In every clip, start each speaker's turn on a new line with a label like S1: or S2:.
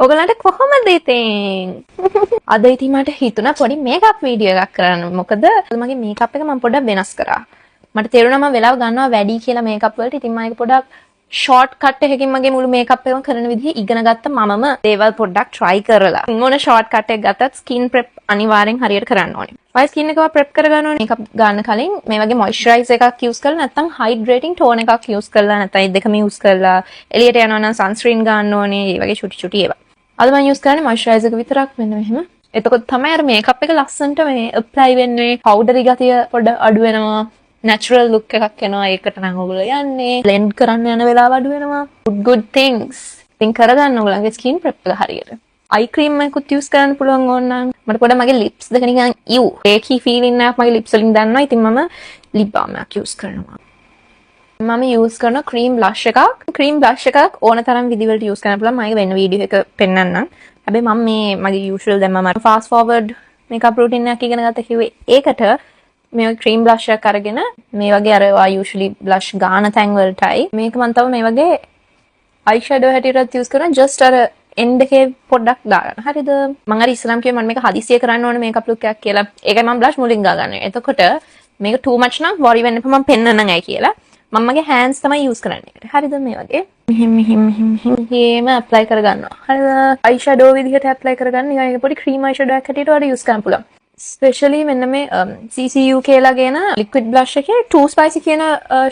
S1: ඔයගලන්ට කොහොමද ඉතින්? අද ඉතින් මට හිතුණා පොඩි මේකප් වීඩියෝ එකක් කරන්න. මොකද මගේ මේකප් එක මම පොඩ්ඩක් වෙනස් කරා. මට තේරුණා මම වෙලාව ගන්නවා වැඩි කියලා මේකප් වලට. ඉතින් මම ඒක පොඩ්ඩක් ෂෝට් කට් එකකින් මගේ මුළු මේකප් එකම කරන විදිහ ඉගෙන ගත්ත මමම දේවල් පොඩ්ඩක් try කරලා. මොන ෂෝට් කට් එක ගත්තත් ස්කින් ප්‍රෙප් අනිවාර්යෙන් හරියට කරන්න ඕනේ. ඔය ස්කින් එකව ප්‍රෙප් කරගන්න ඕනේ. මේකප් ගන්න කලින් මේ වගේ මොයිස්චරයිසර් එකක් යූස් කරලා නැත්නම් හයිඩ්‍රේටිං ටෝන් එකක් යූස් කරලා නැත්නම් ඒ දෙකම යූස් කරලා එළියට යනවා නම් සන්ස්ක්‍රීන් ගන්න ඕනේ. මේ වගේ චුටි චුටි ඒවා. අද මම යූස් කරන්නේ මොයිස්චරයිසර් එක විතරක් මෙන්න මෙහෙම. එතකොට තමයි අර මේකප් එක ලස්සනට මේ ඇප්ලයි වෙන්නේ. පවුඩරි ගතිය පොඩ අඩු වෙනවා. natural look එකක් එනවා. ඒකට නම් ඔයගොල්ලෝ යන්නේ. blend කරන්න යන වෙලාව අඩු වෙනවා. good things. ඉතින් කරගන්න ඔයගොල්ලන්ගේ skin prep එක හරියට. eye cream එකකුත් use කරන්න පුළුවන් ඕන නම්. මට පොඩ මගේ lips දෙක නිකන් ඒකී feeling එකක් මගේ lips වලින් දැනෙනවා. ඉතින් මම lip balm එකක් use කරනවා. මම use කරන cream blush එකක්. cream blush එකක් ඕන තරම් විදිහවලට use කරන්න පුළුවන්. මම ඒක වෙන වීඩියෝ එක පෙන්නන්නම්. හැබැයි මම මේ මගේ usual දැන් මම fast forward makeup routine එකක් ඉගෙන ගත්ත කිව්වේ ඒකට මේ cream blush එකක් අරගෙන මේ වගේ අර usually blush ගාන තැන් වලටයි මේක මම තව මේ වගේ eye shadow හැටියට use කරන just අර end එකේ පොඩ්ඩක් දාගන්න. හරිද? මම අර ඉස්සරම් කිව්වේ මම මේක හදිසිය කරන්න ඕනේ makeup look එකක් කියලා. ඒකයි මම blush මුලින් ගාගන්නේ. එතකොට මේක too much නම් worry වෙන්න එපා. මම පෙන්නන්න නැහැ කියලා. මම මගේ hands තමයි use කරන්නේ. හරිද මේ වගේ? මෙහෙම apply කරගන්නවා. හරිද? eye shadow විදිහට apply කරගන්න. නිකන් ඒක පොඩි cream eye shadow එකක් හැටියට වඩා use කරන්න පුළුවන්. especially මෙන්න මේ CCU කියලා කියන liquid blush එකේ too spicy කියන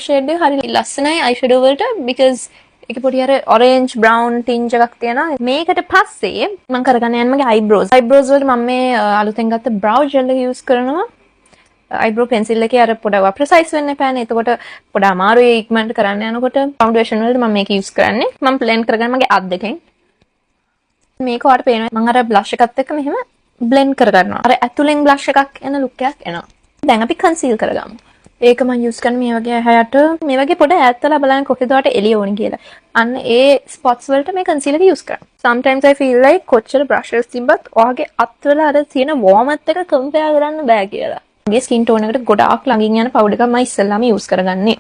S1: shade එක හරි ලස්සනයි eye shadow වලට because ඒකේ පොඩි අර orange brown tinge එකක් තියෙනවා. මේකට පස්සේ මම කරගන්න යන්නේ මගේ eyebrows. eyebrows වලට මම මේ අලුතෙන් ගත්ත brow gel එක use කරනවා. eyebrow pencil එකේ අර පොඩ precise වෙන්න එපානේ. එතකොට පොඩ අමාරුයි ඉක්මනට කරන්න යනකොට foundation වලට මම මේක use කරන්නේ. මම blend කරගන්න මගේ අත් දෙකෙන්. මේක ඔයාලට පේනවා මම අර blush එකත් එක්ක මෙහෙම blend කරගන්නවා. අර ඇතුලෙන් blush එකක් එන look එකක් එනවා. දැන් අපි conceal කරගමු. ඒක මම use කරන්නේ මේ වගේ හැයට මේ වගේ පොඩ ඈත්ලා බලන්න කොහෙද ඔයාලට එළිය ඕනේ කියලා. අන්න ඒ spots වලට මේ concealer එක use කරනවා. Sometimes I feel like කොච්චර brushes තිබ්බත් ඔයාගේ අත්වල අර තියෙන warmth එක compare කරන්න බෑ කියලා. මගේ skin tone එකට ගොඩාක් ළඟින් යන powder එකක් මම ඉස්සෙල්ලාම use කරගන්නේ.